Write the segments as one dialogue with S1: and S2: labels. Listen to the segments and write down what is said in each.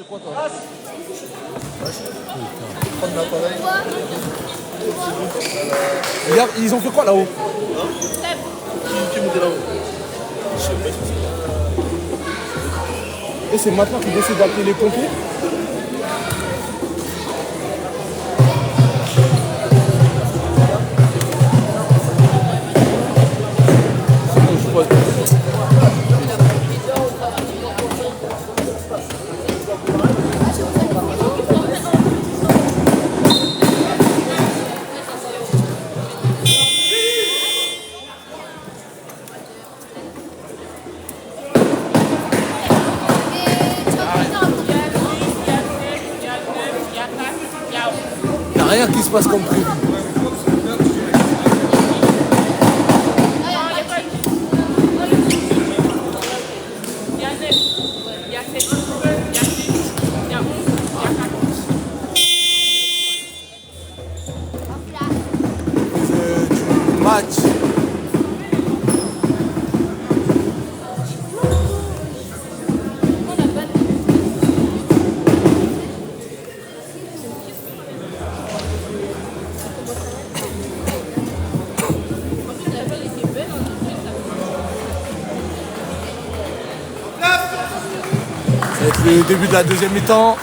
S1: c'est quoi toi? Prendre l'appareil.
S2: Regarde, ils ont fait quoi là-haut?
S1: Qui montait là-haut?
S2: Et c'est maintenant qu'ils décident d'appeler les pompiers? Il n'y a rien qui se passe comme prévu. Du match. Ça va être le début de la deuxième mi-temps.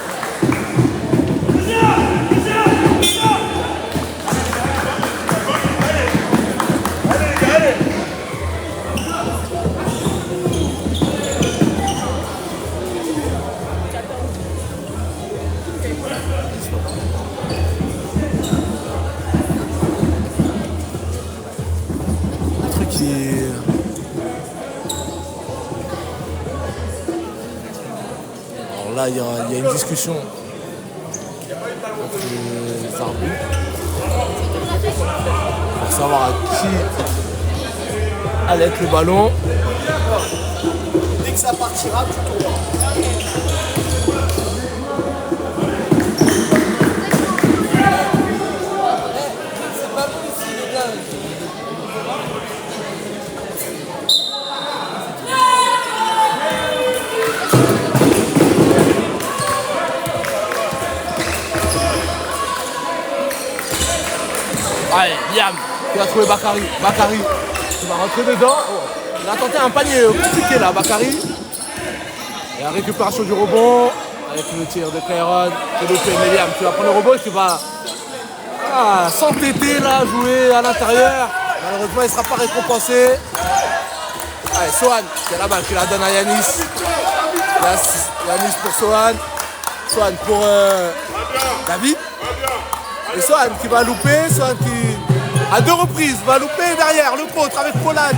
S2: Un truc qui est... Alors là, il y a une discussion entre les arbitres pour savoir à qui allait être le ballon.
S1: Dès que ça partira, tu tournes.
S2: Allez, Liam qui va trouver Bakary. Bakary qui va rentrer dedans. Oh, il a tenté un panier compliqué là, Bakary. Et la récupération du rebond avec le tir de Kairon. C'est loupé, mais Liam, tu vas prendre le rebond et tu vas s'entêter là, jouer à l'intérieur. Malheureusement, il ne sera pas récompensé. Allez, Sohan, c'est la balle qui la donne à Yanis. Yanis pour Sohan. Sohan pour David. Et Sohan qui va louper, Sohan qui, à deux reprises, va louper derrière le contre avec Pollard.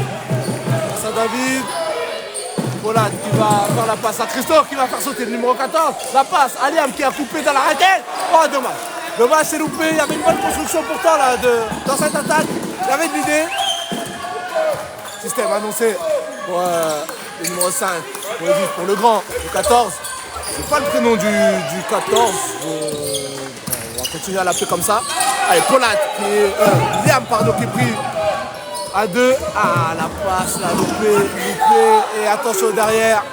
S2: Ça David. Pollard qui va faire la passe à Christophe qui va faire sauter le numéro 14. La passe à Liam qui a coupé dans la raquette. Oh, dommage. Dommage, c'est loupé. Il y avait une bonne construction pourtant là, dans cette attaque. Il y avait de l'idée. Système annoncé pour le numéro 5, pour le 10, pour le grand, le 14. C'est pas le prénom du 14. On va continuer à l'appeler comme ça. Allez, Pollard, Liam, pardon, qui est pris à 2. Ah, la passe, là, loupé. Et attention derrière.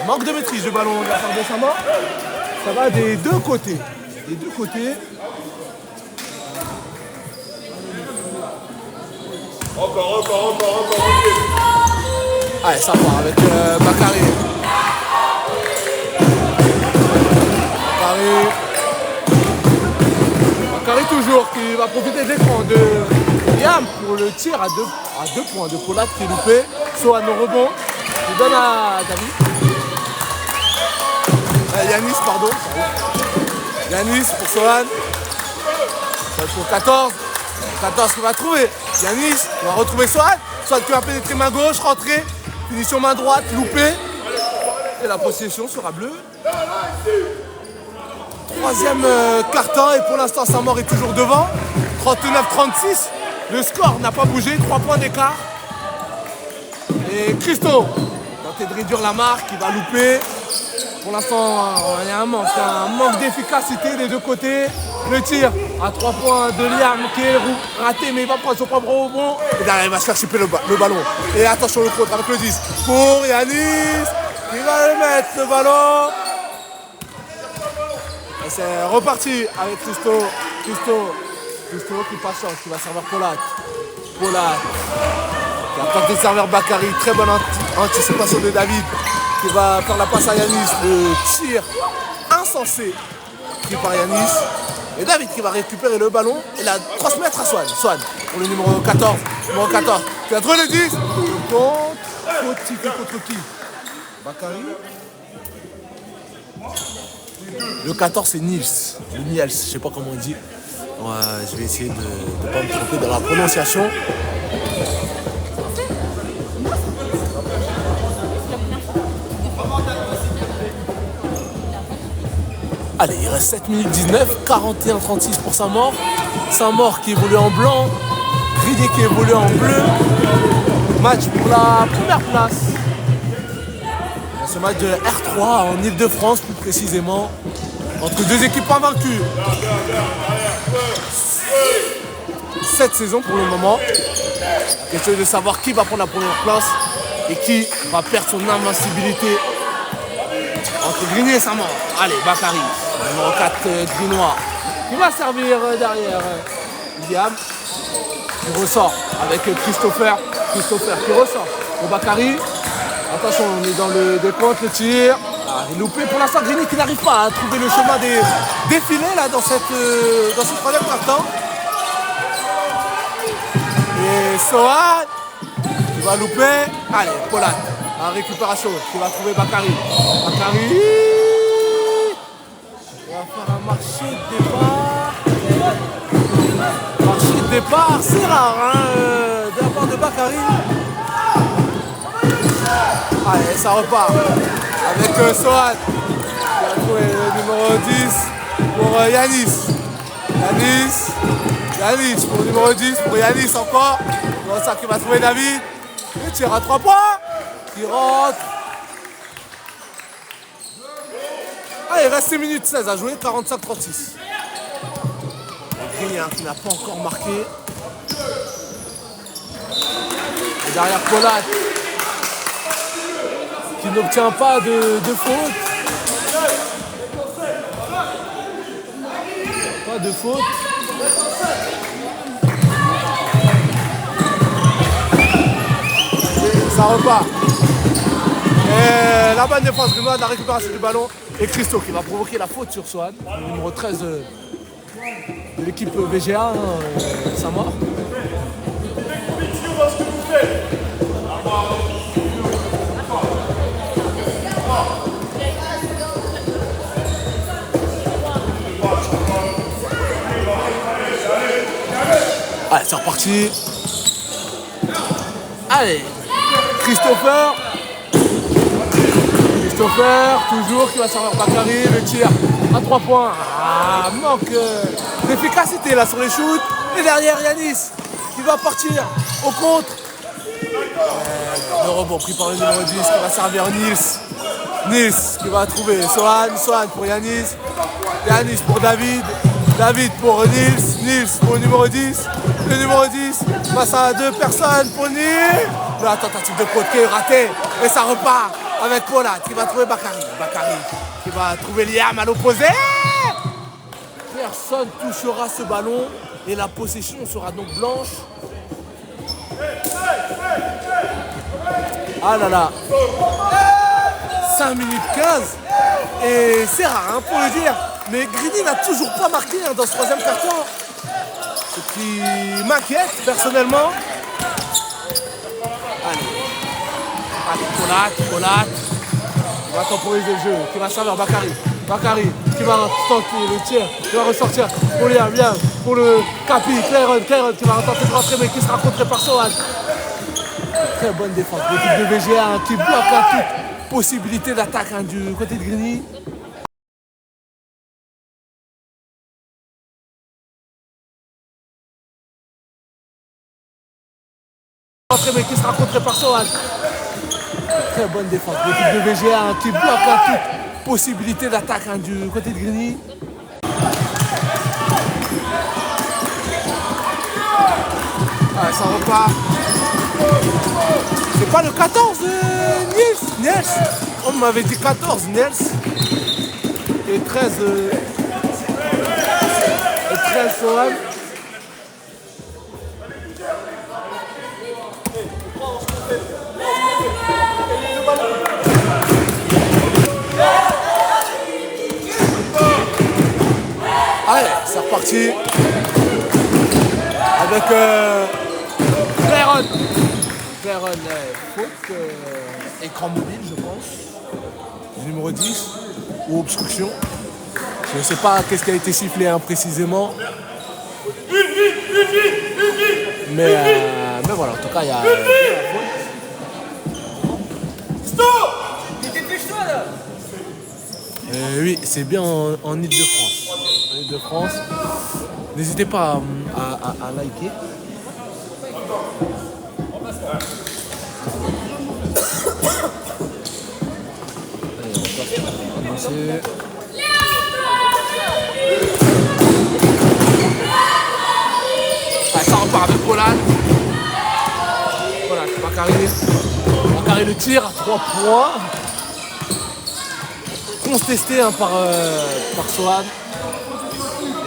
S2: Manque de maîtrise du ballon de la part de Sama. Ça va des deux côtés. Des deux côtés. Encore. Allez, ça part avec Bakary. Bakary toujours qui va profiter de l'écran de Liam pour le tir à deux points de Pollard qui est loupé. Sohan au rebond. Il donne à David. Yanis, pardon. Yanis pour Sohan. Pour 14. 14 qui va trouver. Yanis va retrouver Sohan. Sohan qui va pénétrer main gauche, rentrer. Finition main droite, loupé. Et la possession sera bleue. Troisième carton et pour l'instant Saint-Maur est toujours devant. 39-36. Le score n'a pas bougé, 3 points d'écart. Et Christo tente de réduire la marque, il va louper. Pour l'instant, il y a un manque d'efficacité des deux côtés. Le tir à 3 points de Liam qui est raté, mais il va prendre son propre rebond. Et derrière, il va se faire chipper le ballon. Et attention le contre avec le 10 pour Yanis. qui va le mettre le ballon. Et c'est reparti avec Christo qui patiente, qui va servir Polat. Qui a tenté de servir Bakary. Très bonne anticipation de David qui va faire la passe à Yanis. Le tir insensé pris par Yanis. Et David qui va récupérer le ballon et la transmettre à Swan. Swan pour le numéro 14. Numéro 14 qui a trouvé le 10. Contre qui? Bakary. Le 14 c'est Niels. Je sais pas comment on dit. Ouais, je vais essayer de ne pas me tromper dans la prononciation. Allez, il reste 7 minutes 19, 41-36 pour Saint-Maur. Saint-Maur qui évolue en blanc, Grigny qui évolue en bleu. Match pour la première place. Ce match de R3 en Ile-de-France plus précisément, entre deux équipes invaincues. Cette saison pour le moment. La question est de savoir qui va prendre la première place et qui va perdre son invincibilité entre Grigny et Saint-Maur. Allez, Bakary, numéro 4 Grinois, qui va servir derrière Liam, qui ressort avec Christopher qui ressort pour Bakary. Attention, on est dans le décompte, le tir. Il est loupé pour l'instant, Grigny qui n'arrive pas à trouver le chemin des filets là, dans ce troisième quart-temps. Et Sohan qui va louper. Allez, Polat, en récupération, qui va trouver Bakary. Bakary va faire un marché de départ. Marché de départ, c'est rare, hein, de la part de Bakary. Allez, ça repart avec Sohan qui va trouver le numéro 10 pour Yanis. Yanis pour le numéro 10 pour Yanis encore. C'est ça qui va trouver David. Le tir à 3 points qui rentre. Allez, il reste 6 minutes 16 à jouer, 45-36. Grigny qui n'a pas encore marqué. Et derrière Polat qui n'obtient pas de faute. Pas de faute. Ça repart. Et la bonne défense Grinois de la récupération du ballon. Et Christo qui va provoquer la faute sur Swan, le numéro 13 de l'équipe VGA, Saint-Maur. Allez, c'est reparti. Allez, Christopher, toujours, qui va servir Bakary, le tir à 3 points. Ah, manque d'efficacité là sur les shoots. Et derrière Yanis, qui va partir au contre. Le rebond pris par le numéro 10, qui va servir Niels, qui va trouver Sohan pour Yanis. Yanis pour David pour Niels pour le numéro 10. Le numéro 10 passe à 2 personnes pour Niels. La tentative de côté ratée et ça repart avec Polat qui va trouver Bakary qui va trouver Liam à l'opposé. Personne touchera ce ballon et la possession sera donc blanche. Ah là là, 5 minutes 15 et c'est rare pour le dire, mais Grigny n'a toujours pas marqué dans ce troisième quart-temps, ce qui m'inquiète personnellement. Allez, Polat, il va temporiser le jeu, qui va servir Bakary, qui va tenter le tir, qui va ressortir pour Liam, pour le Capi, Clairon qui va tenter de rentrer mais qui sera contré par Sohan. Très bonne défense, l'équipe de VGA qui bloque toute possibilité d'attaque du côté de Grigny. Mais qui sera contré par Sohan. Très bonne défense, l'équipe de VGA qui bloque toute possibilité d'attaque du côté de Grigny. Ah, ça repart. C'est pas le 14 Niels. On m'avait dit 14 Nels et 13 Sohan. Allez, c'est reparti avec Clayron. Clayron, faute, écran mobile je pense, numéro 10 ou obstruction. Je ne sais pas qu'est-ce qui a été sifflé précisément. Mais voilà, en tout cas il y a oui, c'est bien en Ile-de-France. En Ile-de-France. N'hésitez pas à liker. Allez, on va commencer. Ça repart avec Polat. Voilà, Bakary le tir, 3 points. Contesté par Sohan.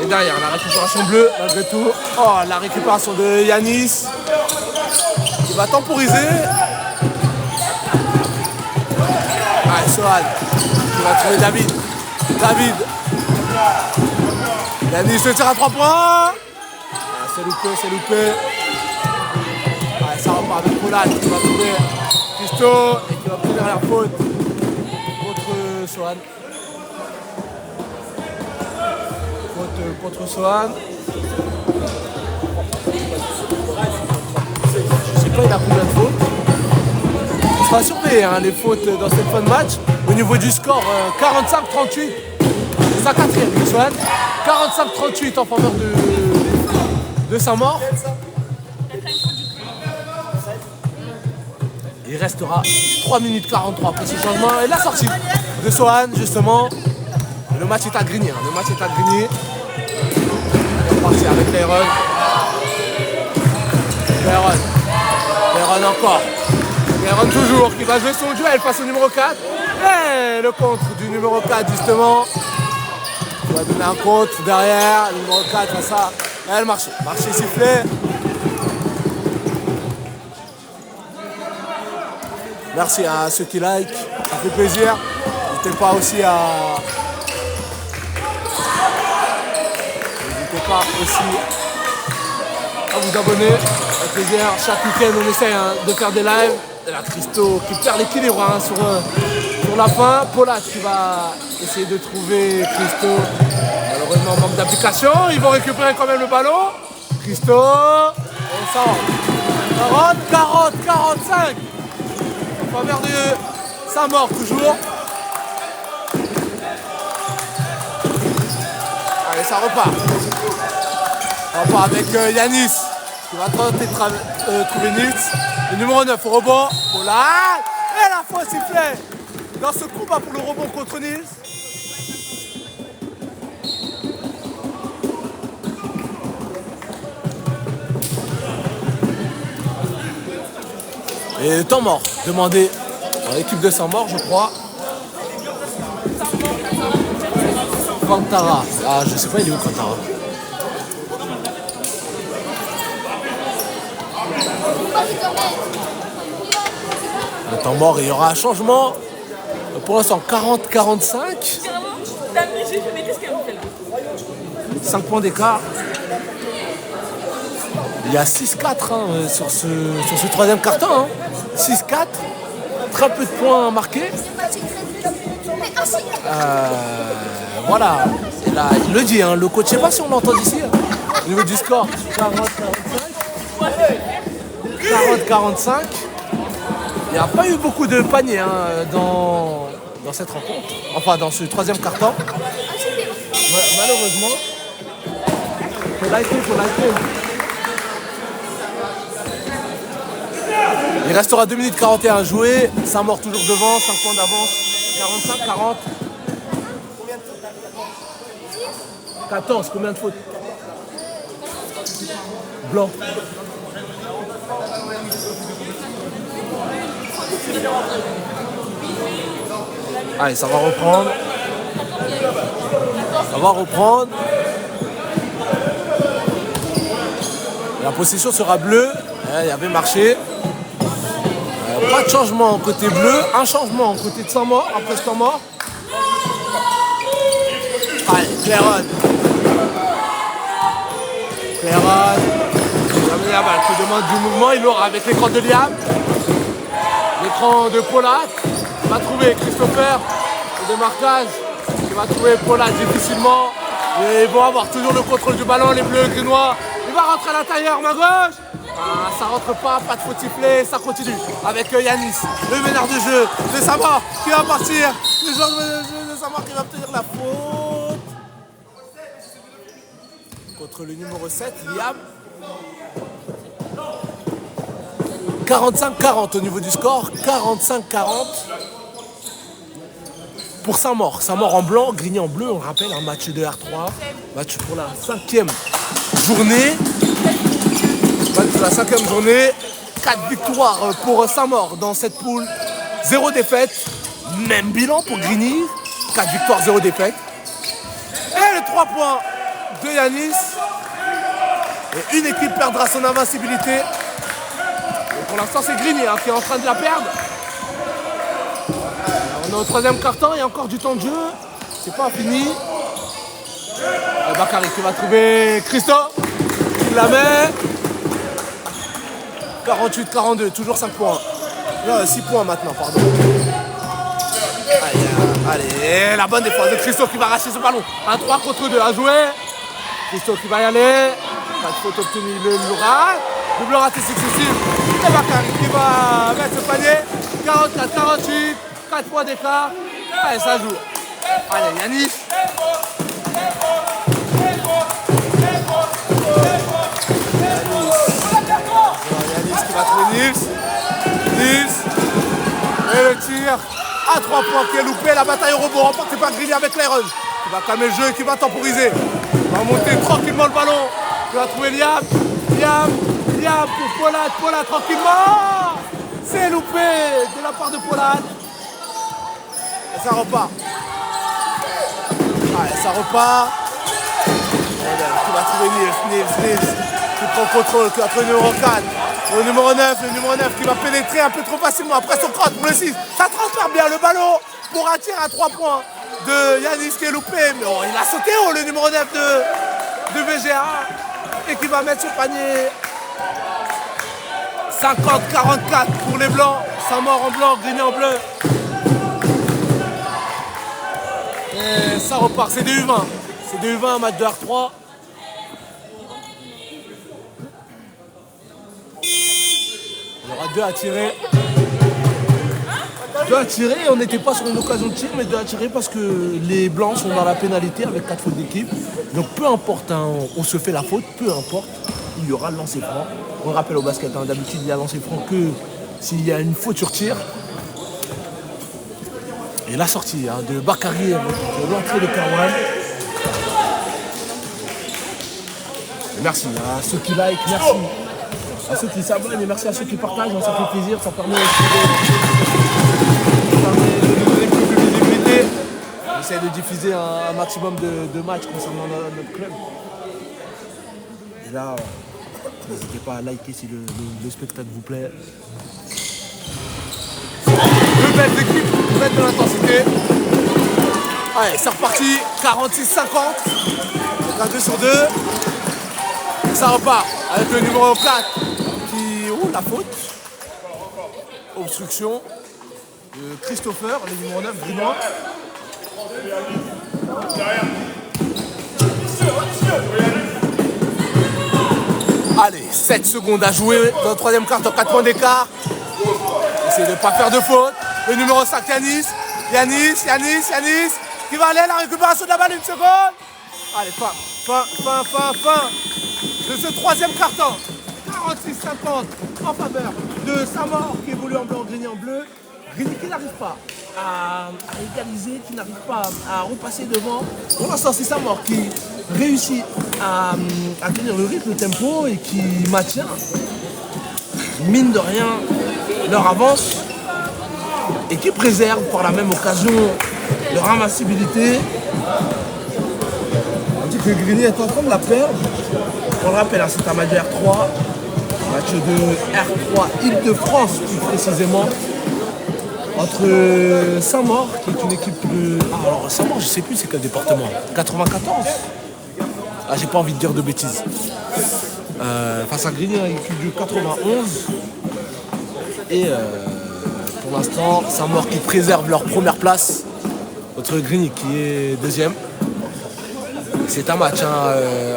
S2: Et derrière, la récupération bleue, malgré tout. Oh, la récupération de Yanis. Il va temporiser. Allez, Sohan. Il va trouver David. Yanis le tire à 3 points. C'est loupé. Ouais, ça repart avec Polat qui va trouver Christo et qui va obtenir la faute contre Sohan. Faute contre Sohan. Je sais pas il a combien de fautes. On sera surveillé les fautes dans cette fin de match. Au niveau du score, 45-38. C'est sa quatrième, Sohan. 45-38 en faveur de Saint-Maur. Il restera 3 minutes 43 pour ce changement. Et la sortie de Sohan, justement. Le match est à Grigny. Le match est à Grigny. On va partir avec Clayron. Clayron encore. Clayron toujours qui va jouer son duel face au numéro 4. Et le contre du numéro 4, justement. Il va donner un contre derrière. Le numéro 4 face à... Et le marché sifflé. Merci à ceux qui like, ça fait plaisir. N'hésitez pas aussi à vous abonner. Avec plaisir. Chaque week-end on essaie de faire des lives. Et là Christo qui perd l'équilibre sur la fin. Polat qui va essayer de trouver Christo. Malheureusement manque d'application. Ils vont récupérer quand même le ballon. Christo. Et ça rentre. 40-45. En faveur de Saint-Maur toujours. Allez, ça repart. On repart avec Yanis qui va tenter de trouver Nils. Le numéro 9 au rebond. Polat. Et la fois sifflée dans ce combat pour le rebond contre Nils. Et temps mort, demandé dans l'équipe de Saint-Maur, je crois. Kantara. Ah, je sais pas, il est où Kantara? Le temps mort, il y aura un changement. Pour l'instant, 40-45. 5 points d'écart. Il y a 6-4 sur ce troisième carton. 6-4. Très peu de points marqués. Voilà. Et là, il le dit, le coach, je ne sais pas si on l'entend d'ici. Au niveau du score, 40-45. Il n'y a pas eu beaucoup de paniers dans cette rencontre. Enfin, dans ce troisième carton. Malheureusement. Faut liker. Il restera 2 minutes 41 à jouer. Saint-Maur toujours devant, 5 points d'avance. 45-40. 14, combien de fautes? Blanc. Allez, ça va reprendre. Ça va reprendre. La possession sera bleue. Il y avait marché. Pas de changement côté bleu. Un changement côté de Saint-Maur après ce temps mort. Allez, Clairon. Clairon. Jamais la balle qui demande du mouvement. Il l'aura avec l'écran de Liam. L'écran de Polat. Il va trouver Christopher. Le démarquage. Il va trouver Polat difficilement. Et ils vont avoir toujours le contrôle du ballon, les bleus, grinois. Il va rentrer à l'intérieur, main gauche. Ah, ça rentre pas de faute sifflée, ça continue avec Yanis, le meneur de jeu de Saint-Maur qui va partir. Le joueur de jeu de Saint-Maur qui va obtenir la faute. Contre le numéro 7, Liam. 45-40 au niveau du score, 45-40 pour Saint-Maur. Saint-Maur en blanc, Grigny en bleu, on rappelle un match de R3, match pour la 5e journée. Match de la 5e journée, 4 victoires pour Saint-Maur dans cette poule, 0 défaite, même bilan pour Grigny, 4 victoires, 0 défaite. Et les 3 points de Yanis. Et une équipe perdra son invincibilité. Et pour l'instant, c'est Grigny qui est en train de la perdre. On est au 3e quart-temps, il y a encore du temps de jeu. C'est pas fini. Bakary qui va trouver Christophe. Il la met. 48-42, toujours 5 points. Non, 6 points maintenant, pardon. Allez, la bonne défense de Christophe qui va arracher ce ballon. Un 3 contre 2 à jouer. Christophe qui va y aller. Pas de faute obtenue, le rate. Double raté successif. Et Bakary qui va mettre ce panier. 44-48, 4 points d'écart. Allez, ça joue. Allez, Yanis. Yanis qui va trouver Nils. Et le tir à 3 points qui est loupé. La bataille au rebond remportée par Grigny avec Clairon. Qui va calmer le jeu et qui va temporiser. Il va monter tranquillement le ballon. Il va trouver Liam pour Polat tranquillement. C'est loupé de la part de Polat. Et ça repart. Allez, ça repart. Qui va trouver Nils. Qui prend le contrôle, qui va trouver le numéro 4. Le numéro 9 qui va pénétrer un peu trop facilement après son crotte pour le 6. Ça transfère bien le ballon pour un tir à 3 points de Yanis qui est loupé. Mais oh, il a sauté haut le numéro 9 de VGA. Et qui va mettre ce panier. 50-44 pour les blancs. Saint-Maur en blanc, Grigny en bleu. Et ça repart, c'est des U20. C'est des U20, match de R3. Il y aura 2 à tirer. 2 à tirer, on n'était pas sur une occasion de tir, mais 2 à tirer parce que les blancs sont dans la pénalité avec 4 fautes d'équipe. Donc peu importe, hein, on se fait la faute, peu importe, il y aura le lancer franc. On rappelle au basket, hein, d'habitude il y a lancer franc que s'il y a une faute sur tir. Et la sortie de Bakary, l'entrée de Kawan. Merci à ceux qui like, merci à ceux qui s'abonnent et merci à ceux qui partagent, ça fait plaisir, ça permet aussi de donner plus de visibilité. On essaie de diffuser un maximum de matchs concernant notre club. Et là, n'hésitez pas à liker si le spectacle vous plaît. Deux belles équipes, deux belles de l'intensité. Allez, c'est reparti, 46-50. Donc un 2 sur 2. Ça repart avec le numéro 4 qui ouvre la faute. Obstruction de Christopher, le numéro 9, Grinois. Allez, 7 secondes à jouer dans le 3e quart, en 4 points d'écart. Essayez de ne pas faire de faute. Le numéro 5, Yanis, qui va aller à la récupération de la balle, 1 seconde. Allez, fin de ce 3e quart-temps. 46-50 en faveur de Saint-Maur qui évolue en blanc, Grigny en bleu. Grigny qui n'arrive pas à égaliser, qui n'arrive pas à repasser devant. Pour l'instant, c'est Saint-Maur qui réussit à tenir le rythme, le tempo et qui maintient, mine de rien, leur avance et qui préserve par la même occasion leur ramassabilité. On dit que Grigny est en train de la perdre. On le rappelle, hein, c'est un match de R3. Match de R3 Île-de-France plus précisément. Entre Saint-Maur, qui est une équipe de... Ah, alors Saint-Maur, je sais plus c'est quel département. 94. Ah, j'ai pas envie de dire de bêtises. Face à Grigny, une équipe du 91. Et pour l'instant, Saint-Maur qui préserve leur première place. Contre Grigny qui est deuxième. C'est un match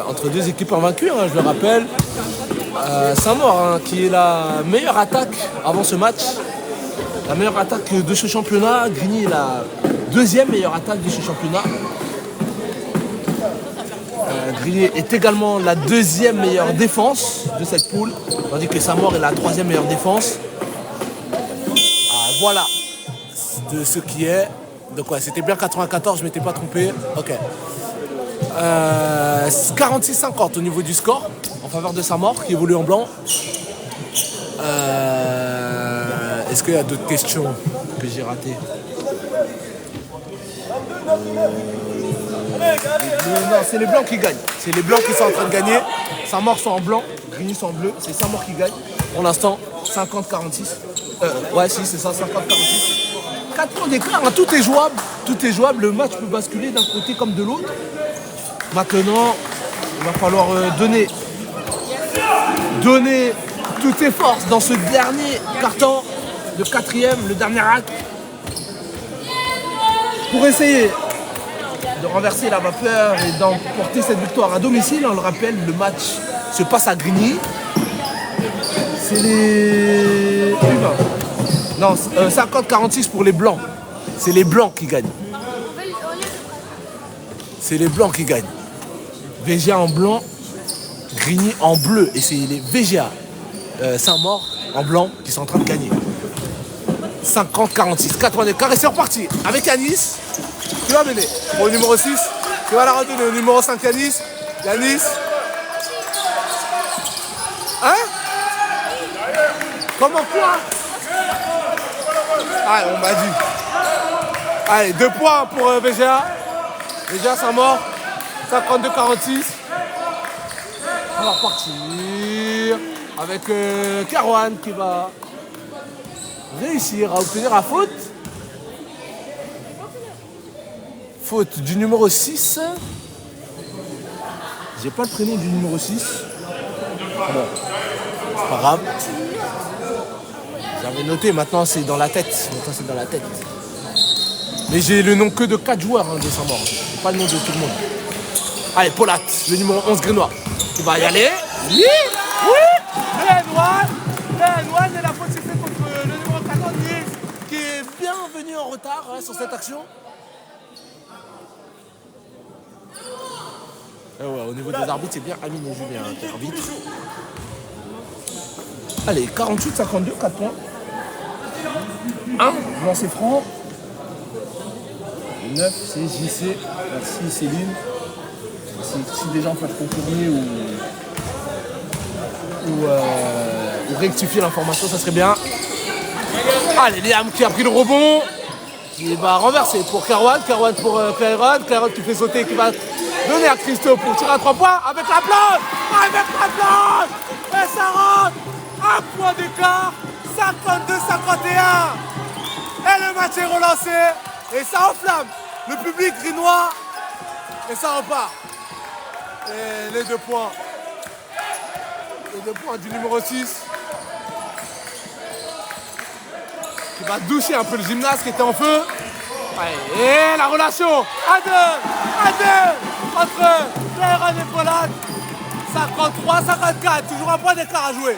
S2: entre deux équipes invaincues, hein, je le rappelle. Saint-Maur hein, qui est la meilleure attaque avant ce match. La meilleure attaque de ce championnat. Grigny est la deuxième meilleure attaque de ce championnat. Grigny est également la deuxième meilleure défense de cette poule. Tandis que Saint-Maur est la troisième meilleure défense. Voilà de ce qui est. Donc ouais, c'était bien 94, je ne m'étais pas trompé. Ok. 46-50 au niveau du score en faveur de Saint-Maur qui évolue en blanc. Est-ce qu'il y a d'autres questions que j'ai ratées? Non, c'est les blancs qui gagnent. C'est les blancs qui sont en train de gagner. Saint-Maur sont en blanc, Grigny sont en bleu. C'est Saint-Maur qui gagne. Pour l'instant, 50-46. Ouais, si, c'est ça, 50-46. 4 points d'écart, hein, tout est jouable. Tout est jouable. Le match peut basculer d'un côté comme de l'autre. Maintenant, il va falloir donner toutes tes forces dans ce dernier carton, le quatrième, le dernier acte, pour essayer de renverser la vapeur et d'emporter cette victoire à domicile. On le rappelle, le match se passe à Grigny. C'est les... Non, 50-46 pour les blancs. C'est les blancs qui gagnent. C'est les blancs qui gagnent. VGA en blanc, Grigny en bleu. Et c'est les VGA Saint-Maur en blanc qui sont en train de gagner. 50-46, 4 points d'écart et c'est reparti. Avec Yanis, tu vas mener. Pour le numéro 6, tu vas la redonner au numéro 5 Yanis. Yanis. Hein? Comment quoi? Ah, on m'a dit. Allez, 2 points pour VGA. VGA Saint-Maur. 52-46. On va repartir avec Carouane qui va réussir à obtenir la faute. Faute du numéro 6. J'ai pas le prénom du numéro 6. Bon, c'est pas grave. J'avais noté, maintenant c'est dans la tête. Maintenant c'est dans la tête. Mais j'ai le nom que de 4 joueurs hein, de Saint-Maur. J'ai pas le nom de tout le monde. Allez, Polat, le numéro 11 Grénois. Qui va y aller. Oui, oui. Grénois et la faute s'est faite contre le numéro 14 Niels, qui est bien venu en retard hein, sur cette action. Et ouais, au niveau des arbitres, c'est bien Amine et Julien qui arbitre. Allez, 48-52, 4 points. 1, lancer franc. 9, c'est JC. Merci Céline. Si des gens peuvent confirmer ou rectifier l'information, ça serait bien. Allez, Liam qui a pris le rebond. Qui va renverser pour Carouane. Carouane pour Clairon. Clairon qui fait sauter, qui va donner à Christo pour tirer à 3 points. Avec la plante. Avec la plante. Et ça rentre. 1 point d'écart. 52-51. Et le match est relancé. Et ça enflamme le public grinois. Et ça repart. Et les 2 points. Les 2 points du numéro 6. Qui va doucher un peu le gymnaste qui était en feu. Allez, et la relation à 2 entre Clairon et Polat. 53-54, toujours un point d'écart à jouer.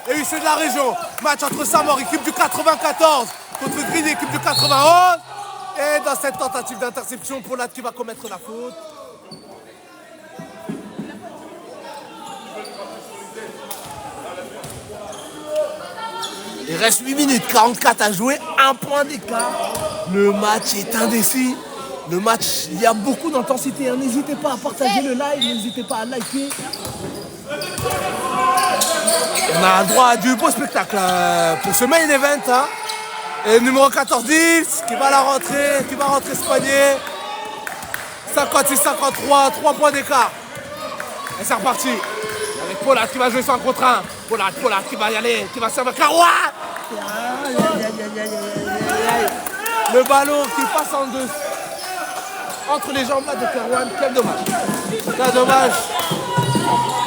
S2: Et oui, c'est de la région. Match entre Saint-Maur, équipe du 94, contre Grigny, équipe du 91. Et dans cette tentative d'interception, Polat qui va commettre la faute. Il reste 8 minutes 44 à jouer, 1 point d'écart. Le match est indécis. Le match, il y a beaucoup d'intensité. Hein. N'hésitez pas à partager le live, n'hésitez pas à liker. On a le droit à du beau spectacle pour ce main event. Hein. Et numéro 14, Nils, qui va la rentrer, qui va rentrer ce panier. 56-53, 3 points d'écart. Et c'est reparti. Avec Pollard qui va jouer sur un contre 1. Pollard qui va y aller, qui va servir Karouan. Le ballon qui passe en deux. Entre les jambes là de Karouan, quel dommage. Quel dommage.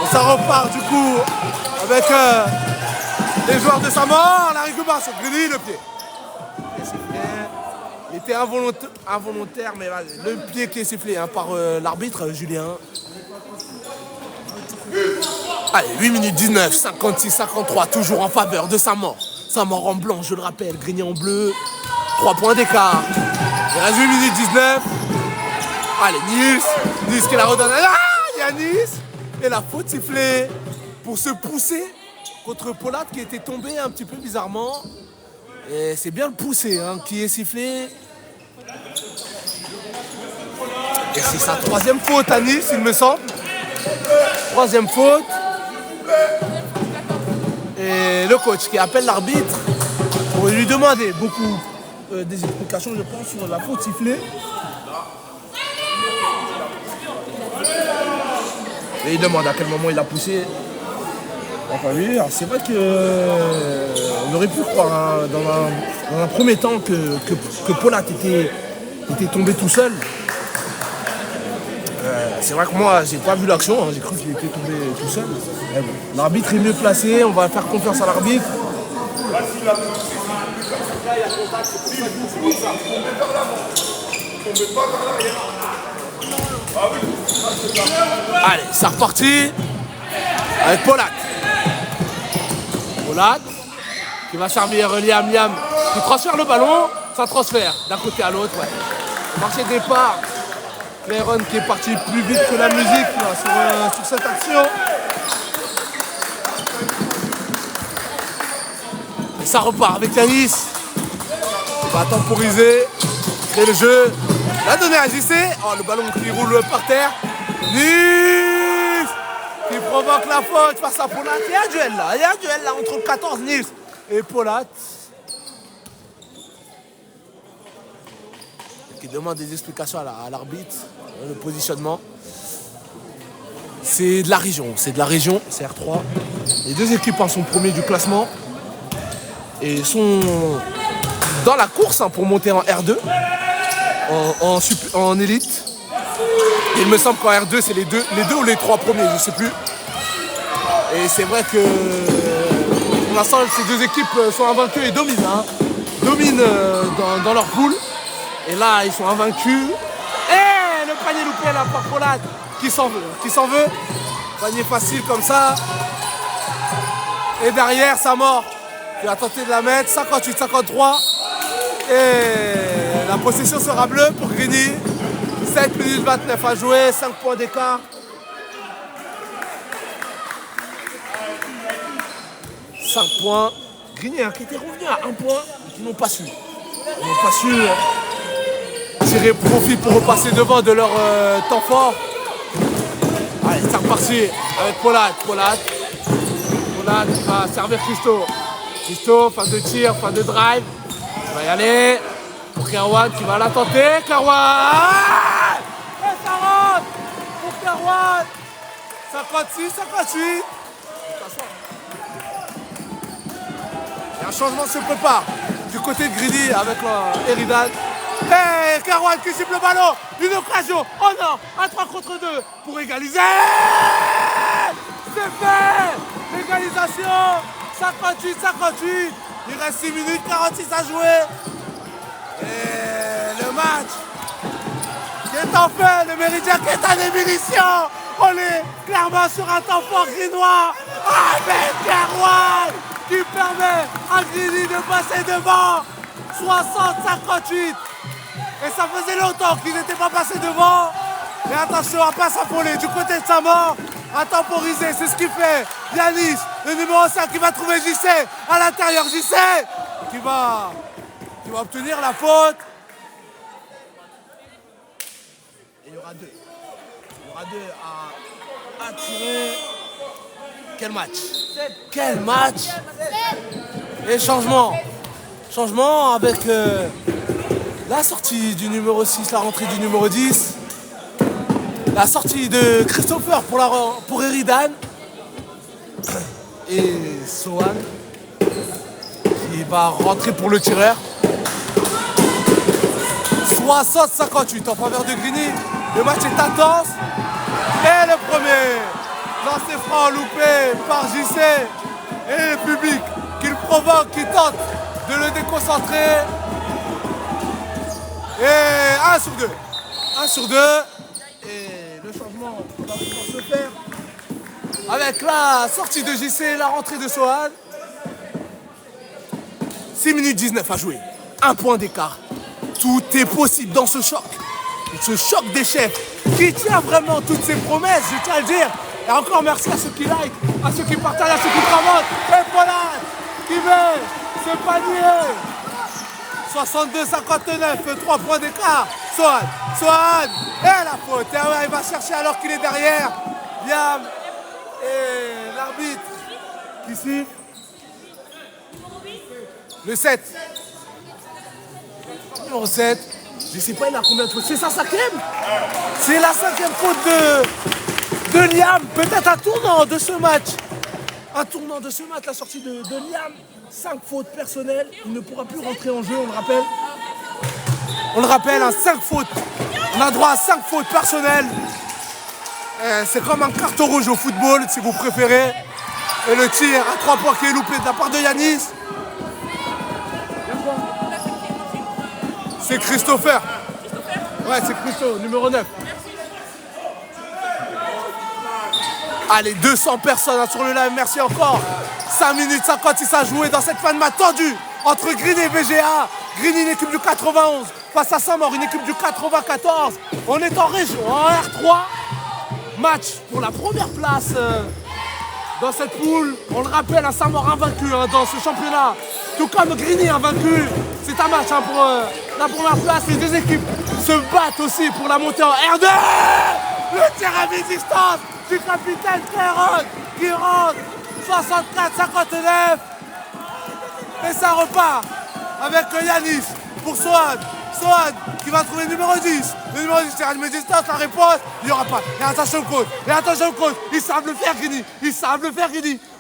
S2: Et ça repart du coup avec les joueurs de Saint-Maur. La récupération, Grady, le pied. Et sifflé. Il était involontaire, mais là, le pied qui est sifflé hein, par l'arbitre, Julien. Allez, 8 minutes 19, 56-53, toujours en faveur de Saint-Maur. Saint-Maur en blanc, je le rappelle, Grigny en bleu. 3 points d'écart. Il reste 8 minutes 19. Allez, Nils qui la redonne. Ah, Yanis. Et la faute sifflée pour se pousser contre Pollard qui était tombé un petit peu bizarrement. Et c'est bien le pousser hein, qui est sifflé. Et c'est sa 3e faute à Nice, il me semble. 3e faute. Et le coach qui appelle l'arbitre pour lui demander beaucoup des explications, je pense, sur la faute sifflée. Et il demande à quel moment il a poussé. Enfin oui, c'est vrai qu'on aurait pu croire hein, dans un premier temps que Pollard était tombé tout seul. C'est vrai que moi, j'ai pas vu l'action, hein, j'ai cru qu'il était tombé tout seul. Bon, l'arbitre est mieux placé, on va faire confiance à l'arbitre. Allez, c'est reparti avec Pollard. Pollard qui va servir Liam qui transfère le ballon, ça transfère d'un côté à l'autre. Ouais. Marché de départ. Clairon qui est parti plus vite que la musique là, sur cette action. Et ça repart avec Yanis. Il va temporiser, créer le jeu. La donner à JC. Oh, le ballon qui roule par terre. Nils qui provoque la faute face à Pollard. Il y a un duel là, entre le 14 Nils et Pollard. Qui demande des explications à l'arbitre, le positionnement. C'est de la région, c'est R3. Les deux équipes sont premiers du classement et sont dans la course pour monter en R2, en élite. Et il me semble qu'en R2, c'est les deux ou les 3 premiers, je ne sais plus. Et c'est vrai que pour l'instant, ces deux équipes sont invaincues et dominent dans leur poule. Et là, ils sont invaincus. Et le panier loupé là par Pollard qui s'en veut. Panier facile comme ça. Et derrière, Saint-Maur qui va tenter de la mettre. 58-53. Et la possession sera bleue pour Grigny. 7 minutes 29 à jouer, 5 points d'écart. 5 points. Grigny qui était revenu à 1 point, mais qui n'ont pas su. Ils n'ont pas su tirer profit pour repasser devant de leur temps fort. Allez, c'est reparti avec Pollard qui va servir Christo, fin de tir, fin de drive. Il va y aller pour Karouan qui va la tenter. Karouan et ça rentre pour Karouan. 56-58. Et un changement se prépare du côté de Grigny avec Eridan. Et Karouan qui cible le ballon. Une occasion. Oh non, un 3 contre 2 pour égaliser. C'est fait. Égalisation. 58-58. Il reste 6 minutes 46 à jouer. Et le match qui est en fait, le Méridien qui est en ébullition. On est clairement sur un temps fort grinois avec Karouan qui permet à Grigny de passer devant. 60-58. Et ça faisait longtemps qu'ils n'étaient pas passés devant. Et attention à ne pas s'affoler du côté de Saint-Maur. À temporiser, c'est ce qu'il fait. Yanis, le numéro 5 qui va trouver JC à l'intérieur. JC qui va obtenir la faute. Et il y aura deux. Il y aura deux à tirer. Quel match. Quel match. Et changement Changement avec la sortie du numéro 6, la rentrée du numéro 10. La sortie de Christopher pour Eridan. Et Sohan qui va rentrer pour le tireur. 60-58 en faveur de Grigny. Le match est intense. Et le premier lancé franc loupé par JC. Et le public qui le provoque, qui tente de le déconcentrer. Et 1 sur 2. 1 sur 2. Et le changement va pouvoir se faire avec la sortie de JC, la rentrée de Sohan. 6 minutes 19 à jouer. 1 point d'écart. Tout est possible dans ce choc. Ce choc des chefs qui tient vraiment toutes ses promesses, je tiens à le dire. Et encore merci à ceux qui like, à ceux qui partagent, à ceux qui commentent. Et voilà qui met ce panier. 62-59, 3 points d'écart. Sohan, et la faute. Et ouais, il va chercher alors qu'il est derrière. Liam et l'arbitre qui siffle. Le 7. Numéro 7. Je sais pas, il a combien de fautes. C'est sa 5e. C'est la 5e faute de Liam. Peut-être un tournant de ce match. Un tournant de ce match, la sortie de Liam. 5 fautes personnelles. Il ne pourra plus rentrer en jeu, on le rappelle. On le rappelle, 5 fautes. On a droit à 5 fautes personnelles. C'est comme un carton rouge au football, si vous préférez. Et le tir à 3 points qui est loupé de la part de Yanis. C'est Christopher. Ouais, c'est Christo, numéro 9. Allez, 200 personnes sur le live, merci encore. 5 minutes 56 à jouer dans cette fin de match tendue entre Grigny et VGA. Grigny, une équipe du 91, face à Saint-Maur, une équipe du 94. On est en région, en R3. Match pour la première place dans cette poule. On le rappelle, un Saint-Maur invaincu dans ce championnat. Tout comme Grigny invaincu. C'est un match pour la première place. Les deux équipes se battent aussi pour la montée en R2. Le tir à mi-distance du capitaine Cléron qui rentre 64-59. Et ça repart avec Yanis pour Sohan. Sohan qui va trouver le numéro 10. Le numéro 10 tire à mi-distance, la réponse, il n'y aura pas. Et attention au coach. Ils savent le faire, Grigny.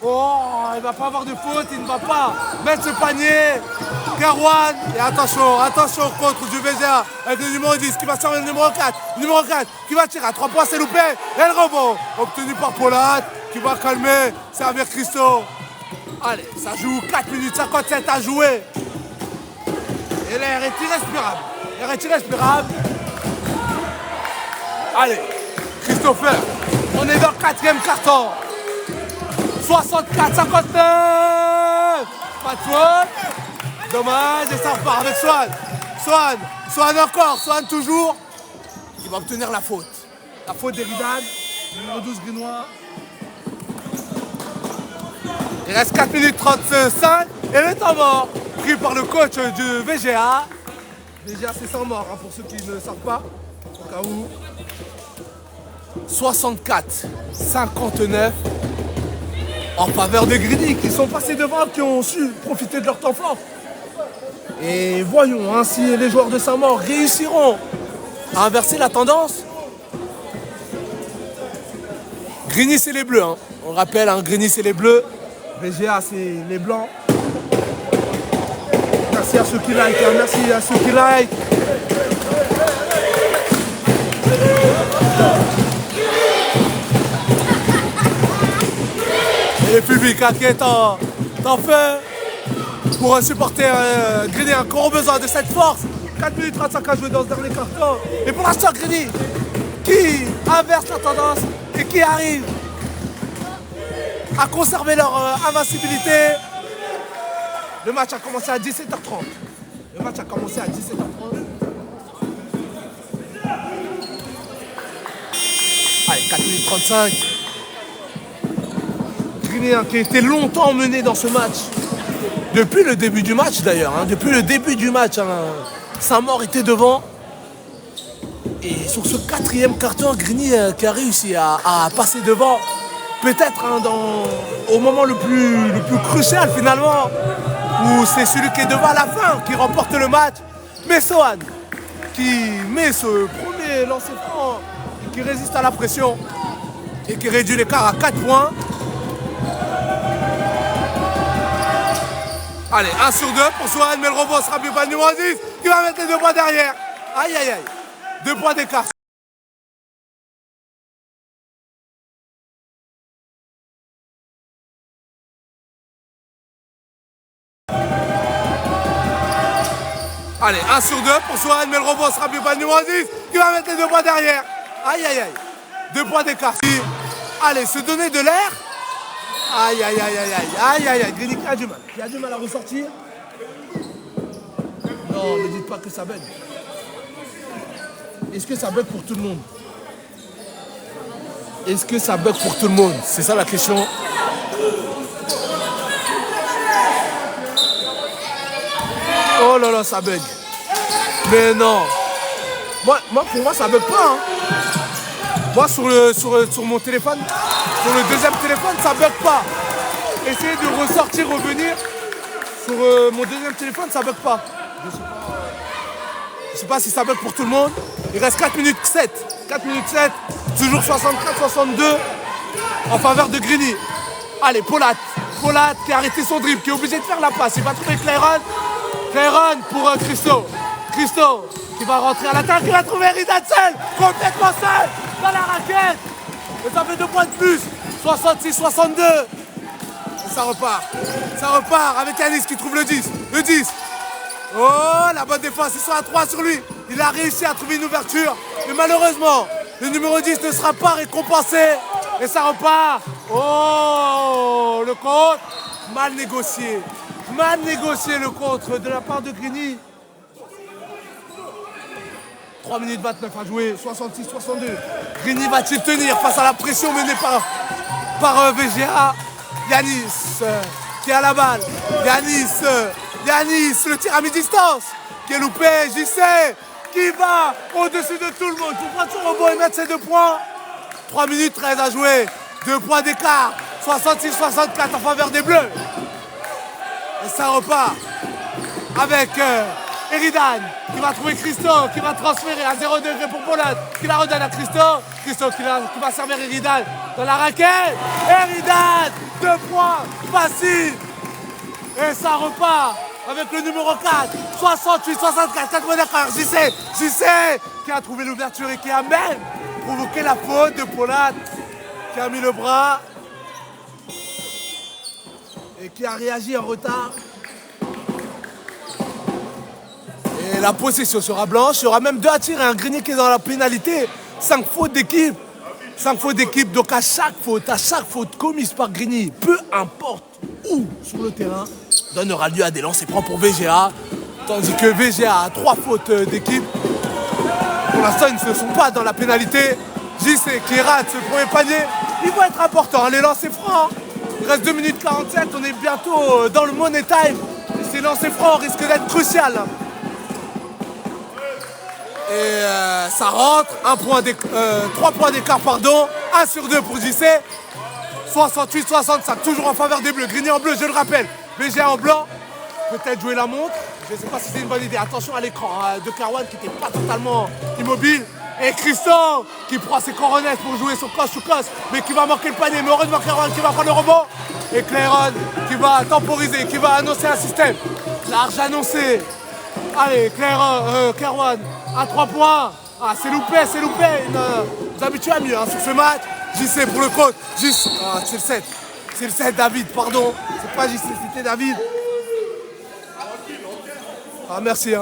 S2: Oh, il ne va pas avoir de faute, il ne va pas mettre ce panier. Garwan, et attention au contre du VGA avec le numéro 10 qui va servir le numéro 4. Numéro 4 qui va tirer à 3 points, c'est loupé. Et le rebond obtenu par Polat qui va calmer, servir Christo. Allez, ça joue 4 minutes 57 à jouer. Et l'air est irrespirable. Allez, Christopher, on est dans le 4e carton. 64-59. Pas de faute. Dommage, et ça repart avec Sohan encore, Sohan toujours. Qui va obtenir la faute. La faute d'Eridan, numéro 12 Grinois. Il reste 4 minutes 35 et le temps mort pris par le coach du VGA. VGA c'est sans mort pour ceux qui ne savent pas, au cas où. 64-59 en faveur de Grigny qui sont passés devant, qui ont su profiter de leur temps fort. Et voyons si les joueurs de Saint-Maur réussiront à inverser la tendance. Grigny c'est les bleus, on le rappelle, Grigny c'est les bleus. VGA c'est les blancs. Merci à ceux qui like, merci à ceux qui like. Et le public qui est en feu pour supporter Grigny, encore besoin de cette force. 4 minutes 35 à jouer dans ce dernier carton. Et pour l'instant Grigny qui inverse la tendance et qui arrive à conserver leur invincibilité. Le match a commencé à 17h30. Allez, 4 minutes 35. Grigny qui a été longtemps mené dans ce match. Depuis le début du match d'ailleurs. Saint-Maur était devant. Et sur ce 4e carton, Grigny qui a réussi à passer devant. peut-être hein, au moment le plus crucial finalement, où c'est celui qui est devant à la fin qui remporte le match. Mais Sohan qui met ce premier lancer franc, qui résiste à la pression et qui réduit l'écart à 4 points. Allez, 1 sur 2 pour Sohan, mais le rebond sera plus pas le numéro 10 qui va mettre les 2 points derrière. Aïe aïe aïe, 2 points d'écart. Allez, 1 sur 2 pour Sohan, mais le rebond sera plus pas le numéro 10 qui va mettre les 2 points derrière. Aïe aïe aïe, 2 points d'écart. Allez, se donner de l'air. Aïe aïe aïe aïe aïe aïe aïe, Grigny qui a du mal à ressortir. Non, ne dites pas que ça bug. Est-ce que ça bug pour tout le monde? Est-ce que ça bug pour tout le monde? C'est ça la question. Oh là là, ça bug. Mais non. Pour moi, ça bug pas. Hein. Moi, sur mon téléphone, sur le deuxième téléphone, ça bug pas. Essayez de ressortir, revenir. Sur mon deuxième téléphone, ça bug pas. Je sais pas si ça bug pour tout le monde. Il reste 4 minutes 7. 4 minutes 7. Toujours 64-62 en faveur de Grigny. Allez, Polat qui a arrêté son dribble, qui est obligé de faire la passe. Il va trouver Clairon. Clairon pour Christo. Christo qui va rentrer à l'attaque. Il va trouver Eridan seul. Complètement seul. Dans la raquette. Et ça fait 2 points de plus. 66-62. Et ça repart. Ça repart avec Yanis qui trouve le 10. Le 10. Oh, la bonne défense. Ils sont à 3 sur lui. Il a réussi à trouver une ouverture. Mais malheureusement, le numéro 10 ne sera pas récompensé. Et ça repart. Oh, le contre. Mal négocié. Mal négocié le contre de la part de Grigny. 3 minutes 29 à jouer, 66-62. Grigny va-t-il tenir face à la pression menée par VGA? Yanis qui a la balle. Yanis, le tir à mi-distance qui est loupé. JC qui va au-dessus de tout le monde pour prendre son rebond et mettre ses 2 points. 3 minutes 13 à jouer. 2 points d'écart. 66-64 en faveur des Bleus. Et ça repart avec Eridan qui va trouver Christo, qui va transférer à 0 degré pour Polat, qui la redonne à Christo. Christo qui va servir Eridan dans la raquette. Eridan, 2 points, facile. Et ça repart avec le numéro 4, 68-64, 4 points d'écart. JC qui a trouvé l'ouverture et qui a même provoqué la faute de Polat, qui a mis le bras et qui a réagi en retard. Et la possession sera blanche. Il y aura même 2 à tirer. Un Grigny qui est dans la pénalité. 5 fautes d'équipe. 5 fautes d'équipe. Donc à chaque faute commise par Grigny, peu importe où sur le terrain, donnera lieu à des lancers francs pour VGA. Tandis que VGA a 3 fautes d'équipe. Pour l'instant, ils ne sont pas dans la pénalité. JC qui rate ce premier panier. Il va être important. Les lancers francs. Il reste 2 minutes 47. On est bientôt dans le money time. Et ces lancers francs risquent d'être crucial. Et ça rentre, 3 points d'écart, pardon, 1 sur 2 pour JC, 68-65, toujours en faveur des Bleus. Grigny en bleu, je le rappelle, VGA en blanc, peut-être jouer la montre, je ne sais pas si c'est une bonne idée. Attention à l'écran de Karwan qui n'était pas totalement immobile. Et Christo qui prend ses coronettes pour jouer son coche to coche, mais qui va manquer le panier. Mais heureusement Karwan qui va prendre le rebond. Et Clairon qui va temporiser, qui va annoncer un système. Large annoncé. Allez, Karwan à 3 points. Ah, c'est loupé. Vous habituez à mieux hein, sur ce match. JC pour le coach. Ah, c'est le 7. C'est le 7, David, pardon. C'est pas JC, c'était David. Ah, merci.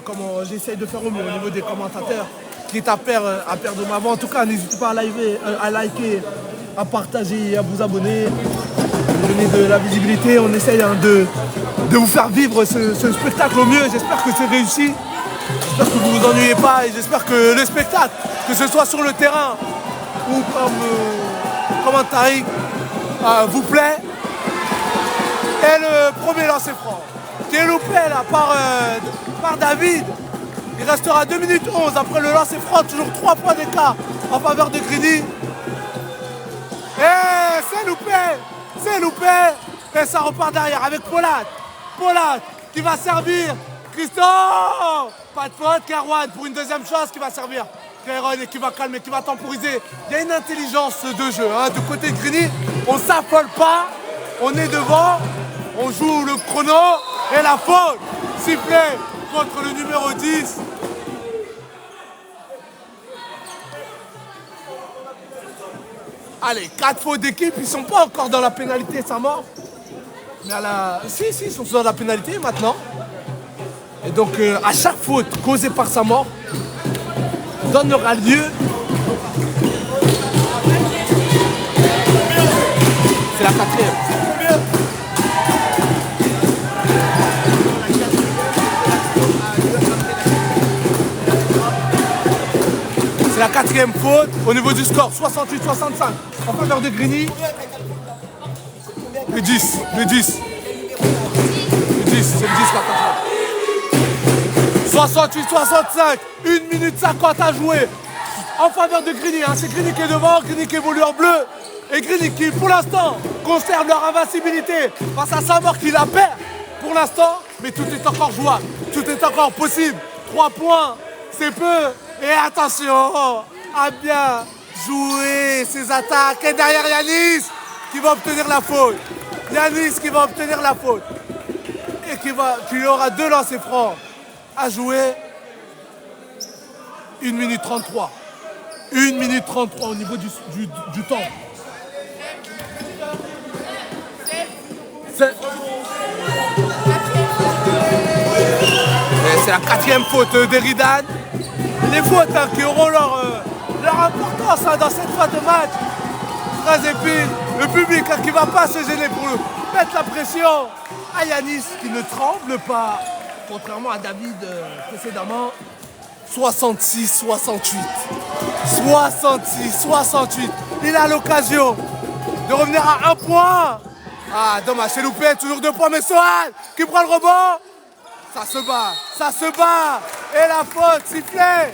S2: Comment j'essaye de faire au mieux au niveau des commentateurs qui est à perdre de ma voix. En tout cas, n'hésitez pas à liker, à partager, à vous abonner. Donner de la visibilité. On essaye hein, de vous faire vivre ce spectacle au mieux. J'espère que c'est réussi. J'espère que vous ne vous ennuyez pas et j'espère que le spectacle, que ce soit sur le terrain ou comme commentaire, vous plaît. Et le premier lancer franc qui est loupé là par David. Il restera 2 minutes 11 après le lancer franc, toujours 3 points d'écart en faveur de Grigny. Et c'est loupé. C'est loupé. Et ça repart derrière avec Polat. Polat qui va servir. Christophe. Pas de faute, Kerwan pour une deuxième chance qui va servir. Kerwan et qui va calmer, qui va temporiser. Il y a une intelligence de jeu. Hein. Du côté de Grigny, on s'affole pas. On est devant. On joue le chrono. Et la faute sifflée contre le numéro 10. Allez, 4 fautes d'équipe, ils sont pas encore dans la pénalité, ça mort. Mais à la... Si, ils sont dans la pénalité maintenant. Et donc, à chaque faute causée par sa mort, donnera lieu. C'est la 4e. C'est la 4e faute au niveau du score, 68-65 en faveur de Grigny. Le 10, c'est le 10 la 4e. 68-65, 1 minute 50 à jouer en faveur de Grigny. Hein. C'est Grigny qui est devant, Grigny qui évolue en bleu. Et Grigny qui, pour l'instant, conserve leur invincibilité face à Saint-Maur qui la perd pour l'instant. Mais tout est encore jouable, tout est encore possible. 3 points, c'est peu. Et attention à bien jouer ses attaques. Et derrière Yanis qui va obtenir la faute. Yanis qui va obtenir la faute. Et qui aura 2 lancers francs à jouer. 1 minute 33. 1 minute 33 au niveau du temps. C'est la 4e faute d'Eridan. Les fautes hein, qui auront leur importance hein, dans cette fin de match. Très épine. Le public hein, qui ne va pas se gêner pour mettre la pression à Yanis qui ne tremble pas, contrairement à David précédemment. 66-68. 66-68. Il a l'occasion de revenir à 1 point. Ah, dommage, c'est loupé. Toujours 2 points, mais Sohan qui prend le rebond. Ça se bat. Et la faute sifflée.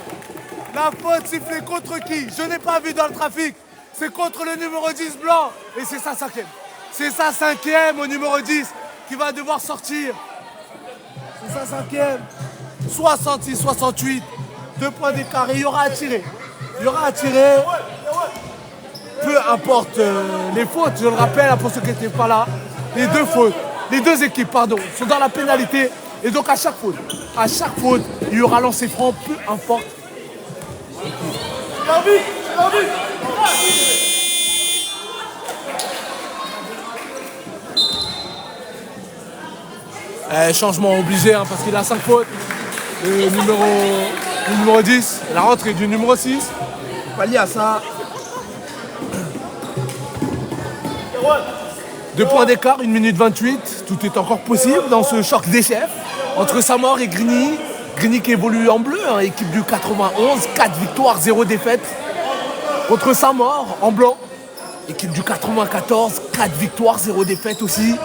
S2: La faute sifflée contre qui? Je n'ai pas vu dans le trafic. C'est contre le numéro 10 blanc. Et c'est sa 5e. C'est sa 5e au numéro 10 qui va devoir sortir. C'est sa 5e. 66-68. 2 points d'écart. Et il y aura à tirer. Peu importe les fautes, je le rappelle pour ceux qui n'étaient pas là. Les 2 équipes, sont dans la pénalité. Et donc à chaque faute, il y aura lancé franc, peu importe. Changement obligé hein, parce qu'il a 5 fautes. Le numéro 10, la rentrée du numéro 6. Pallier à ça. 2 points d'écart, 1 minute 28. Tout est encore possible dans ce choc des chefs entre Saint-Maur et Grigny. Grigny qui évolue en bleu, hein, équipe du 91, 4 victoires, 0 défaites. Contre Saint-Maur en blanc, équipe du 94, 4 victoires, 0 défaites aussi.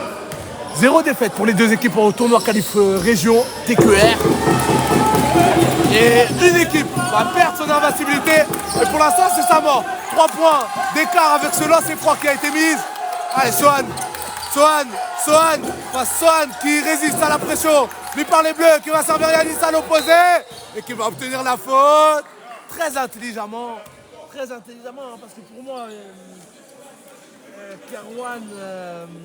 S2: 0 défaite pour les 2 équipes au tournoi qualif région, TQR. Et une équipe va perdre son invincibilité. Et pour l'instant, c'est Saint-Maur. 3 points d'écart avec ce lancer franc qui a été mis. Allez, Sohan qui résiste à la pression. Lui par les bleus, qui va servir Yanis à l'opposé. Et qui va obtenir la faute. Très intelligemment, hein, parce que pour moi, Kerwan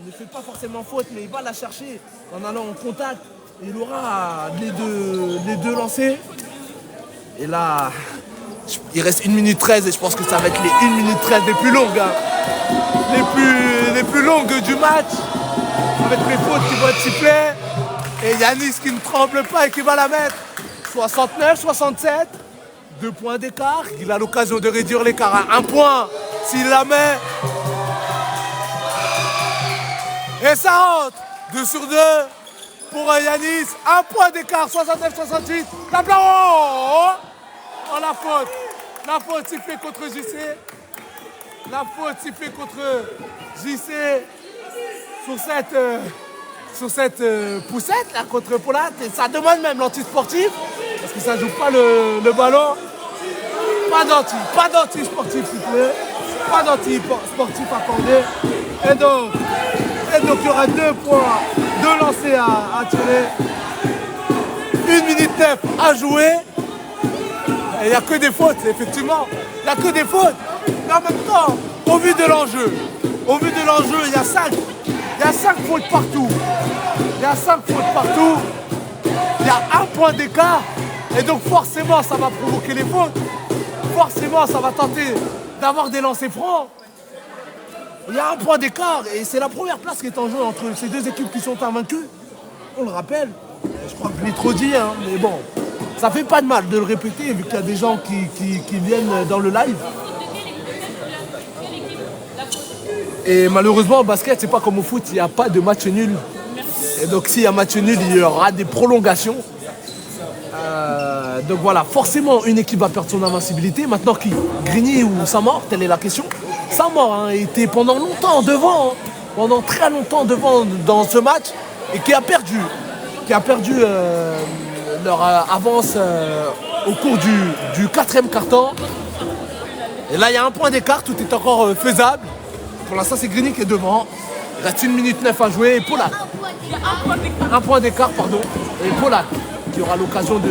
S2: ne fait pas forcément faute, mais il va la chercher en allant en contact. Il aura les deux lancers. Et là, il reste 1 minute 13 et je pense que ça va être les 1 minute 13 les plus longues. Hein. Les plus longues du match. Avec les fautes qui vont être sifflées. Et Yanis qui ne tremble pas et qui va la mettre. 69-67. 2 points d'écart. Il a l'occasion de réduire l'écart à 1 point s'il la met. Et ça rentre. 2 sur 2 pour Yanis. 1 point d'écart. 69-68. La blanc. Oh, la faute. La faute sifflée contre JC. La faute sifflée contre JC sur cette poussette là, contre Polat. Et ça demande même l'anti-sportif. Parce que ça ne joue pas le ballon. Pas d'anti-sportif s'il vous plaît. pas d'anti-sportif accordé. Et donc, il y aura 2 points, 2 lancers à tirer. 1 minute 9 à jouer. Et il n'y a que des fautes, effectivement. Il n'y a que des fautes. Mais en même temps, au vu de l'enjeu, il y a 5 fautes partout. Il y a 5 fautes partout. Il y a 1 point d'écart. Et donc forcément, ça va provoquer les fautes. Forcément, ça va tenter d'avoir des lancers francs. Il y a 1 point d'écart. Et c'est la première place qui est en jeu entre ces 2 équipes qui sont invaincues. On le rappelle. Je crois que je l'ai trop dit, hein, mais bon. Ça fait pas de mal de le répéter vu qu'il y a des gens qui viennent dans le live. Et malheureusement, au basket, c'est pas comme au foot, il n'y a pas de match nul. Et donc, s'il y a match nul, il y aura des prolongations. Donc voilà, forcément, une équipe va perdre son invincibilité. Maintenant, qui Grigny ou Saint-Maur, telle est la question. Saint-Maur était pendant longtemps devant, pendant très longtemps devant dans ce match, et qui a perdu leur avance au cours du 4e quart-temps. Et là, il y a 1 point d'écart, tout est encore faisable. Pour l'instant, c'est Grigny qui est devant. Il reste 1 minute 9 à jouer. Et Polat. 1 point d'écart, pardon. Et Polat, qui aura l'occasion de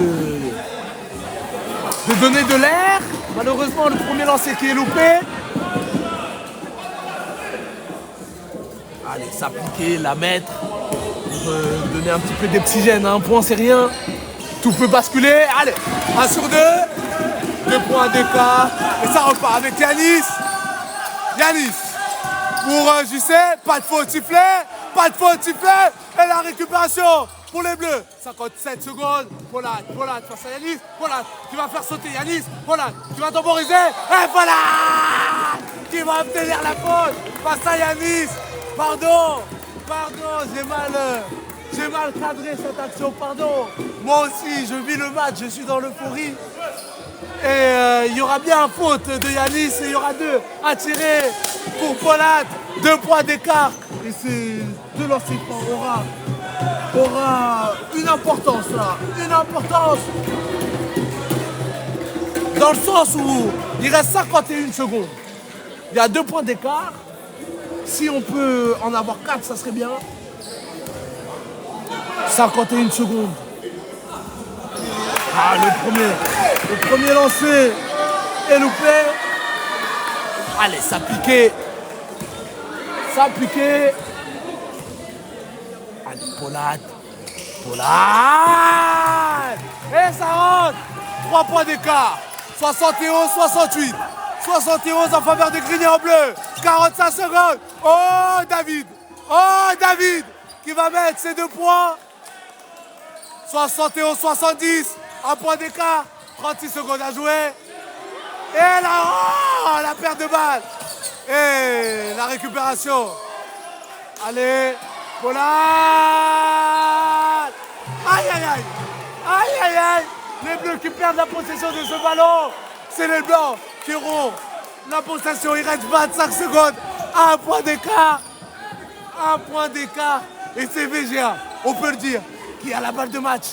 S2: donner de l'air. Malheureusement, le premier lancer qui est loupé. Allez, s'appliquer, la mettre. Pour donner un petit peu d'oxygène. 1 point, c'est rien. Tout peut basculer. Allez, 1 sur 2. 2 points d'écart. Et ça repart avec Yanis. Pour JC, pas de faute sifflet. Et la récupération pour les Bleus. 57 secondes. Polat face à Yanis. Polat qui va faire sauter Yanis. Polat qui va temporiser. Et Polat qui va obtenir la faute face à Yanis. Pardon, j'ai mal cadré cette action, pardon. Moi aussi, je vis le match, je suis dans l'euphorie. Et il y aura bien une faute de Yanis et il y aura 2 à tirer pour Polat. 2 points d'écart. Et ces 2 lancers francs aura une importance là. Une importance. Dans le sens où il reste 51 secondes. Il y a 2 points d'écart. Si on peut en avoir 4, ça serait bien. 51 secondes. Ah, le premier lancé est loupé. Allez, s'appliquer. Allez, Polat. Et ça rentre. 3 points d'écart. 71-68. 71 en faveur de Grigny en bleu. 45 secondes. Oh David qui va mettre ses 2 points. 71-70. 1 point d'écart. 36 secondes à jouer. Et la perte de balle. Et la récupération. Allez, Polat. Aïe. Les Bleus qui perdent la possession de ce ballon. C'est les Blancs qui auront la possession. Il reste 25 secondes. 1 point d'écart. Et c'est VGA, on peut le dire, qui a la balle de match.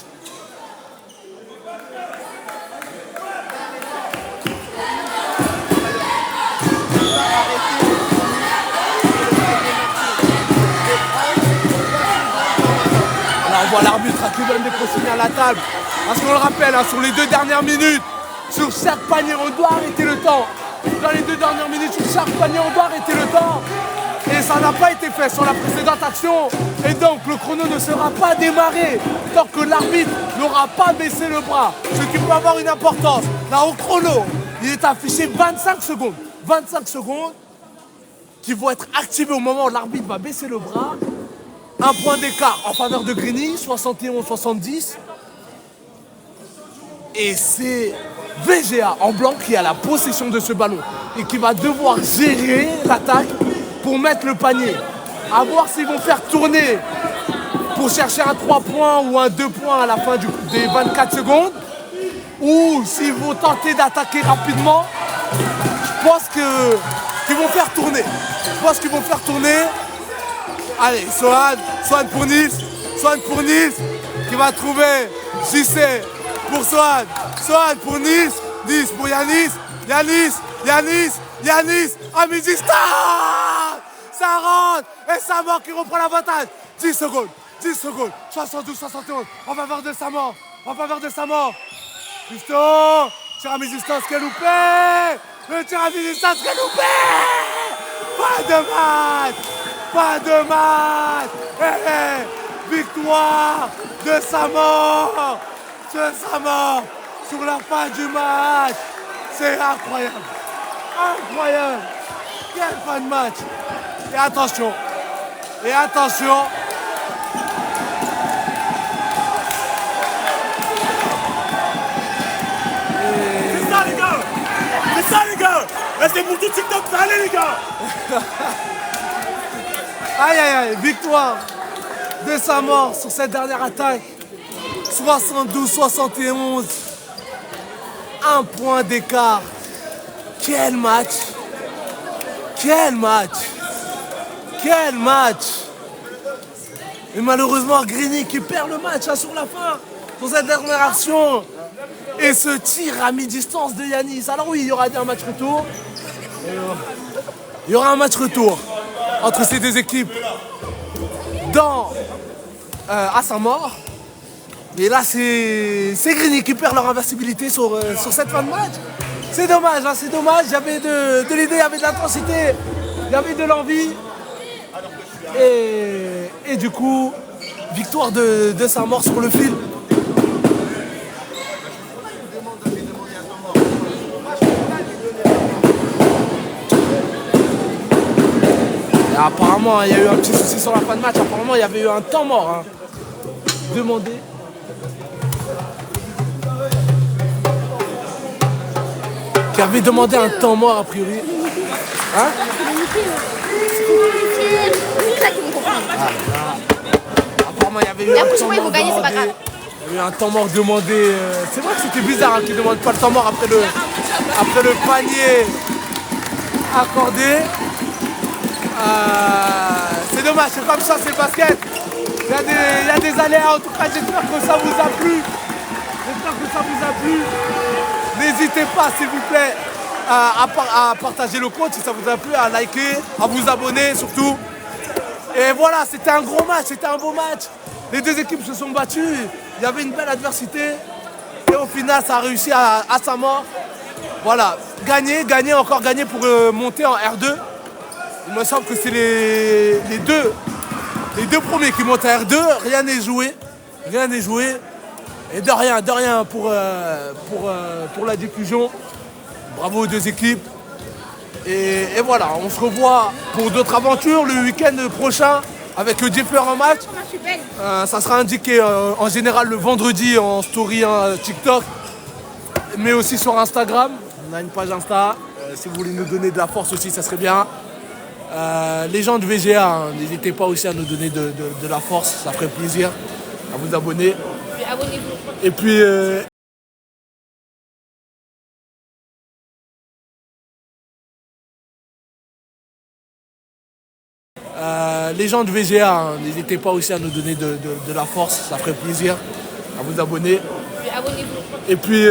S2: Là, on voit l'arbitre qui donne des consignes à la table. Parce qu'on le rappelle, hein, sur les 2 dernières minutes, sur chaque panier, on doit arrêter le temps. Dans les 2 dernières minutes, sur chaque panier, on doit arrêter le temps. Et ça n'a pas été fait sur la précédente action. Et donc, le chrono ne sera pas démarré tant que l'arbitre n'aura pas baissé le bras. Ce qui peut avoir une importance. Là, au chrono, il est affiché 25 secondes. 25 secondes qui vont être activées au moment où l'arbitre va baisser le bras. 1 point d'écart en faveur de Grigny, 71-70. Et c'est VGA en blanc qui a la possession de ce ballon et qui va devoir gérer l'attaque pour mettre le panier. À voir s'ils vont faire tourner pour chercher un 3 points ou un 2 points à la fin des 24 secondes ou s'ils vont tenter d'attaquer rapidement. Je pense qu'ils vont faire tourner. Allez, Sohan pour Nice, qui va trouver JC pour Sohan pour Nice pour Yanis, Yanis, Amizistan. Ça rentre et Samor qui reprend l'avantage. 10 secondes, 10 secondes, 72-71 en faveur de Samor, en faveur de Samor. Juston, tir à mi-distance qui est loupé. Le tir à mi-distance qui est loupé. Pas de match, pas de match. Et victoire de Samor, sur la fin du match. C'est incroyable, incroyable. Quelle fin de match. Et attention, et attention.
S1: C'est ça, les gars. C'est ça, les gars. Là, c'est pour tout TikTok. Allez, les gars.
S2: Aïe aïe aïe, victoire de Samor sur cette dernière attaque. 72-71. Un point d'écart. Quel match. Quel match. Quel match. Et malheureusement, Grigny qui perd le match sur la fin. Pour cette dernière action. Et ce tir à mi-distance de Yanis. Alors oui, il y aura un match retour. Il y aura un match retour entre ces deux équipes à Samor. Et là, c'est Grigny qui perd leur invincibilité sur cette fin de match. C'est dommage, hein, c'est dommage. Il y avait de l'idée, il y avait de l'intensité, il y avait de l'envie. Et du coup, victoire de Samor sur le fil. Et apparemment, il y a eu un petit souci sur la fin de match. Apparemment, il y avait eu un temps mort. Hein. Demandé. Qui avait demandé un temps mort a priori. Hein? Apparemment, il y avait eu un temps mort demandé. Il y a eu un temps mort demandé. C'est vrai que c'était bizarre hein, qu'ils ne demandent pas le temps mort après le panier accordé. C'est dommage, c'est comme ça, c'est le basket. Il y a des aléas. En tout cas, j'espère que ça vous a plu. N'hésitez pas, s'il vous plaît, à partager le compte si ça vous a plu, à liker, à vous abonner surtout. Et voilà, c'était un gros match, c'était un beau match. Les deux équipes se sont battues. Il y avait une belle adversité. Et au final, ça a réussi à Samor. Voilà, gagner, encore gagner pour monter en R2. Il me semble que c'est les deux premiers qui montent à R2. Rien n'est joué. Et de rien pour la diffusion. Bravo aux deux équipes. Et voilà, on se revoit pour d'autres aventures le week-end prochain avec le Jeffler en match. Ça sera indiqué en général le vendredi en story TikTok, mais aussi sur Instagram. On a une page Insta. Si vous voulez nous donner de la force aussi, ça serait bien. Les gens de VGA, hein, n'hésitez pas aussi à nous donner de la force, ça ferait plaisir. À vous abonner.
S3: Abonnez-vous.
S2: Et puis les gens de VGA, hein, n'hésitez pas aussi à nous donner de la force, ça ferait plaisir. À vous abonner.
S3: Abonnez-vous.
S2: Et puis